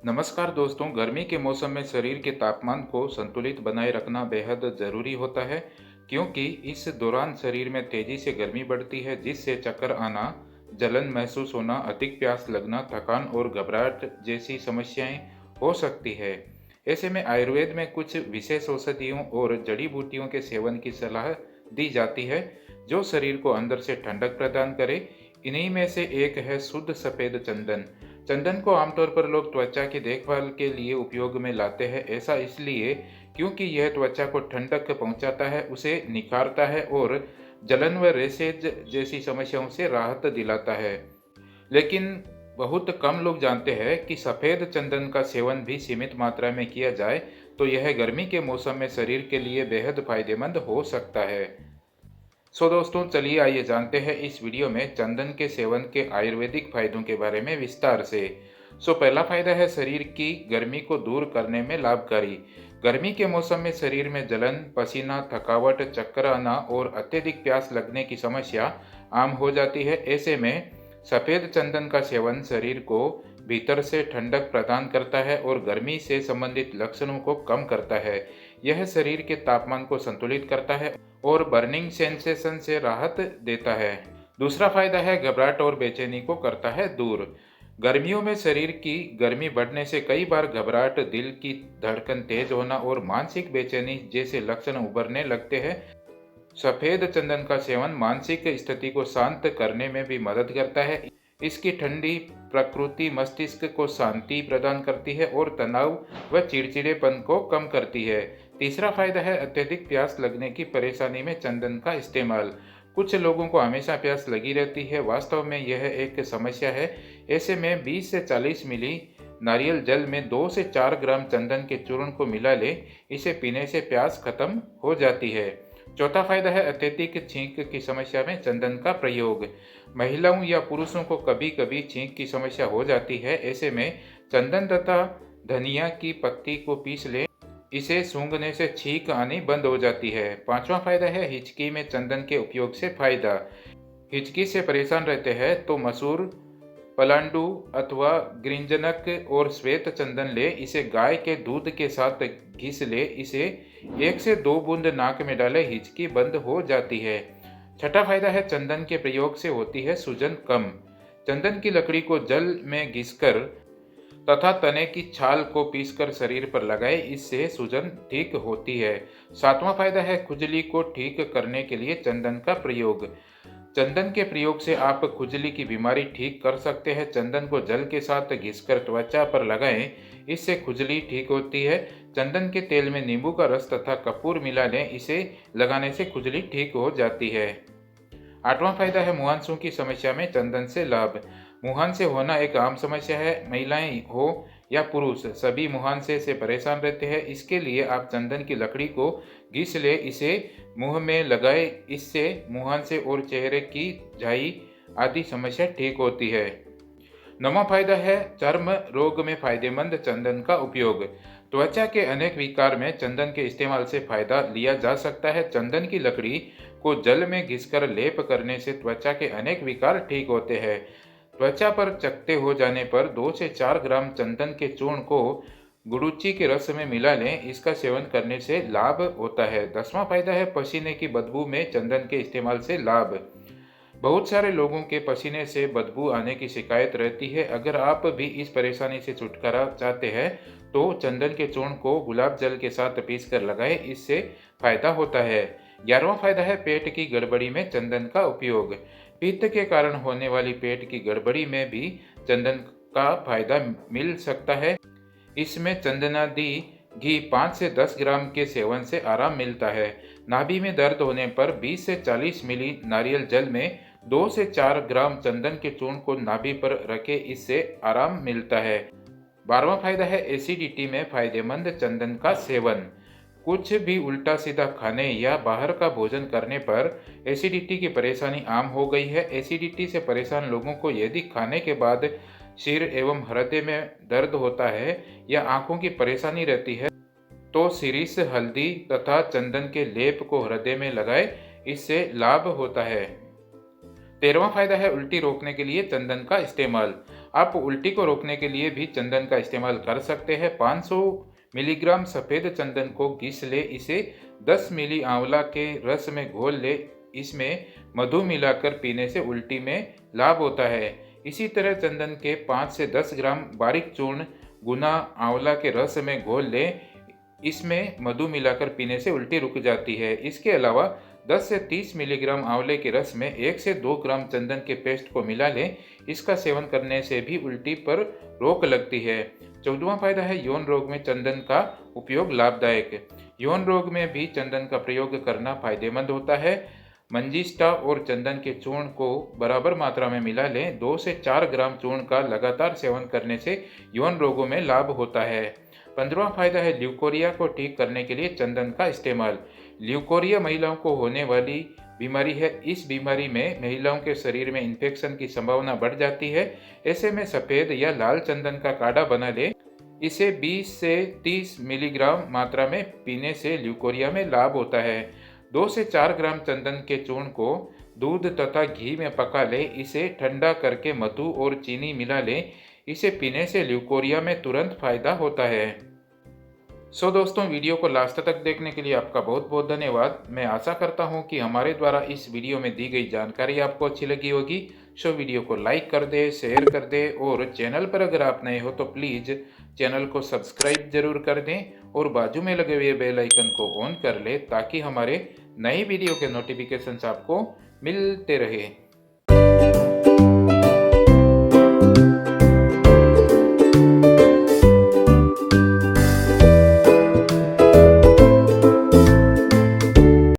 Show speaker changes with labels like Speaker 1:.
Speaker 1: नमस्कार दोस्तों, गर्मी के मौसम में शरीर के तापमान को संतुलित बनाए रखना बेहद ज़रूरी होता है क्योंकि इस दौरान शरीर में तेज़ी से गर्मी बढ़ती है जिससे चक्कर आना, जलन महसूस होना, अधिक प्यास लगना, थकान और घबराहट जैसी समस्याएं हो सकती है। ऐसे में आयुर्वेद में कुछ विशेष औषधियों और जड़ी बूटियों के सेवन की सलाह दी जाती है जो शरीर को अंदर से ठंडक प्रदान करे। इन्हीं में से एक है शुद्ध सफ़ेद चंदन। चंदन को आमतौर पर लोग त्वचा की देखभाल के लिए उपयोग में लाते हैं। ऐसा इसलिए क्योंकि यह त्वचा को ठंडक पहुंचाता है, उसे निखारता है और जलन व रेशेज जैसी समस्याओं से राहत दिलाता है। लेकिन बहुत कम लोग जानते हैं कि सफ़ेद चंदन का सेवन भी सीमित मात्रा में किया जाए तो यह गर्मी के मौसम में शरीर के लिए बेहद फायदेमंद हो सकता है। दोस्तों, चलिए आइए जानते हैं इस वीडियो में चंदन के सेवन के आयुर्वेदिक फायदों के बारे में विस्तार से। पहला फायदा है शरीर की गर्मी को दूर करने में लाभकारी। गर्मी के मौसम में शरीर में जलन, पसीना, थकावट, चक्कर आना और अत्यधिक प्यास लगने की समस्या आम हो जाती है। ऐसे में सफ़ेद चंदन का सेवन शरीर को भीतर से ठंडक प्रदान करता है और गर्मी से संबंधित लक्षणों को कम करता है। यह शरीर के तापमान को संतुलित करता है और बर्निंग सेंसेशन से राहत देता है। दूसरा फायदा है घबराहट और बेचैनी को करता है दूर। गर्मियों में शरीर की गर्मी बढ़ने से कई बार घबराहट, दिल की धड़कन तेज होना और मानसिक बेचैनी जैसे लक्षण उभरने लगते हैं। सफ़ेद चंदन का सेवन मानसिक स्थिति को शांत करने में भी मदद करता है। इसकी ठंडी प्रकृति मस्तिष्क को शांति प्रदान करती है और तनाव व चिड़चिड़ेपन को कम करती है। तीसरा फायदा है अत्यधिक प्यास लगने की परेशानी में चंदन का इस्तेमाल। कुछ लोगों को हमेशा प्यास लगी रहती है। वास्तव में यह एक समस्या है। ऐसे में 20 से 40 मिली नारियल जल में 2 से 4 ग्राम चंदन के चूर्ण को मिला ले। इसे पीने से प्यास खत्म हो जाती है। चौथा फायदा है अत्यधिक छींक की समस्या में चंदन का प्रयोग। महिलाओं या पुरुषों को कभी कभी छींक की समस्या हो जाती है। ऐसे में चंदन तथा धनिया की पत्ती को पीस ले। इसे सूंघने से छींक आनी बंद हो जाती है। पांचवा फायदा है हिचकी में चंदन के उपयोग से फायदा। हिचकी से परेशान रहते हैं तो मसूर, पलांडू अथवा गृंजनक और श्वेत चंदन ले। इसे गाय के दूध के साथ घिस ले। इसे 1 से 2 बूंद नाक में डाले, हिचकी बंद हो जाती है। छठा फायदा है चंदन के प्रयोग से होती है सूजन कम। चंदन की लकड़ी को जल में घिसकर तथा तने की छाल को पीसकर शरीर पर लगाए, इससे सूजन ठीक होती है। सातवां फायदा है खुजली को ठीक करने के लिए चंदन का प्रयोग। चंदन के प्रयोग से आप खुजली की बीमारी ठीक कर सकते हैं। चंदन को जल के साथ घिसकर त्वचा पर लगाएं, इससे खुजली ठीक होती है। चंदन के तेल में नींबू का रस तथा कपूर मिला लें, इसे लगाने से खुजली ठीक हो जाती है। आठवां फायदा है मुहांसों की समस्या में चंदन से लाभ। मुहान से होना एक आम समस्या है। महिलाएं हो या पुरुष, सभी मुहांसे से परेशान रहते हैं। इसके लिए आप चंदन की लकड़ी को घिस ले, इसे मुंह में लगाए, इससे मुहांसे और चेहरे की झाई आदि समस्या ठीक होती है। नौवां फायदा है चर्म रोग में फायदेमंद चंदन का उपयोग। त्वचा के अनेक विकार में चंदन के इस्तेमाल से फायदा लिया जा सकता है। चंदन की लकड़ी को जल में घिसकर लेप करने से त्वचा के अनेक विकार ठीक होते हैं। त्वचा पर चकत्ते हो जाने पर 2 से 4 ग्राम चंदन के चूर्ण को गुड़ूची के रस में मिला लें, इसका सेवन करने से लाभ होता है। 10वां फायदा है पसीने की बदबू में चंदन के इस्तेमाल से लाभ। बहुत सारे लोगों के पसीने से बदबू आने की शिकायत रहती है। अगर आप भी इस परेशानी से छुटकारा चाहते हैं तो चंदन के चूर्ण को गुलाब जल के साथ पीसकर लगाएं, इससे फायदा होता है। 11वां फायदा है पेट की गड़बड़ी में चंदन का उपयोग। पित्त के कारण होने वाली पेट की गड़बड़ी में भी चंदन का फायदा मिल सकता है। इसमें चंदनादि घी 5 से 10 ग्राम के सेवन से आराम मिलता है। नाभि में दर्द होने पर 20 से 40 मिली नारियल जल में 2 से 4 ग्राम चंदन के चूर्ण को नाभि पर रखें, इससे आराम मिलता है। 12वां फायदा है एसिडिटी में फायदेमंद चंदन का सेवन। कुछ भी उल्टा सीधा खाने या बाहर का भोजन करने पर एसिडिटी की परेशानी आम हो गई है। एसिडिटी से परेशान लोगों को यदि खाने के बाद सिर एवं हृदय में दर्द होता है या आंखों की परेशानी रहती है तो सिरिस, हल्दी तथा चंदन के लेप को हृदय में लगाए, इससे लाभ होता है। 13वां फायदा है उल्टी रोकने के लिए चंदन का इस्तेमाल। आप उल्टी को रोकने के लिए भी चंदन का इस्तेमाल कर सकते हैं। 500 मिलीग्राम सफ़ेद चंदन को घिस ले, इसे 10 मिली आंवला के रस में घोल ले, इसमें मधु मिलाकर पीने से उल्टी में लाभ होता है। इसी तरह चंदन के 5 से 10 ग्राम बारीक चूर्ण गुना आंवला के रस में घोल ले, इसमें मधु मिलाकर पीने से उल्टी रुक जाती है। इसके अलावा 10 से 30 मिलीग्राम आंवले के रस में 1 से 2 ग्राम चंदन के पेस्ट को मिला लें, इसका सेवन करने से भी उल्टी पर रोक लगती है। 14वां फायदा है यौन रोग में चंदन का उपयोग लाभदायक। यौन रोग में भी चंदन का प्रयोग करना फायदेमंद होता है। मंजिष्ठा और चंदन के चूर्ण को बराबर मात्रा में मिला लें। 2 से 4 ग्राम चूर्ण का लगातार सेवन करने से यौन रोगों में लाभ होता है। 15वां फायदा है ल्यूकोरिया को ठीक करने के लिए चंदन का इस्तेमाल। ल्यूकोरिया महिलाओं को होने वाली बीमारी है। इस बीमारी में महिलाओं के शरीर में इन्फेक्शन की संभावना बढ़ जाती है। ऐसे में सफ़ेद या लाल चंदन का काढ़ा बना ले, इसे 20 से 30 मिलीग्राम मात्रा में पीने से ल्यूकोरिया में लाभ होता है। 2 से 4 ग्राम चंदन के चूर्ण को दूध तथा घी में पका ले, इसे ठंडा करके मधु और चीनी मिला ले, इसे पीने से ल्यूकोरिया में तुरंत फायदा होता है। दोस्तों, वीडियो को लास्ट तक देखने के लिए आपका बहुत बहुत धन्यवाद। मैं आशा करता हूं कि हमारे द्वारा इस वीडियो में दी गई जानकारी आपको अच्छी लगी होगी। वीडियो को लाइक कर दे, शेयर कर दे और चैनल पर अगर आप नए हो तो प्लीज़ चैनल को सब्सक्राइब जरूर कर दें और बाजू में लगे हुए बेल आइकन को ऑन कर ले, ताकि हमारे नई वीडियो के नोटिफिकेशंस आपको मिलते रहे।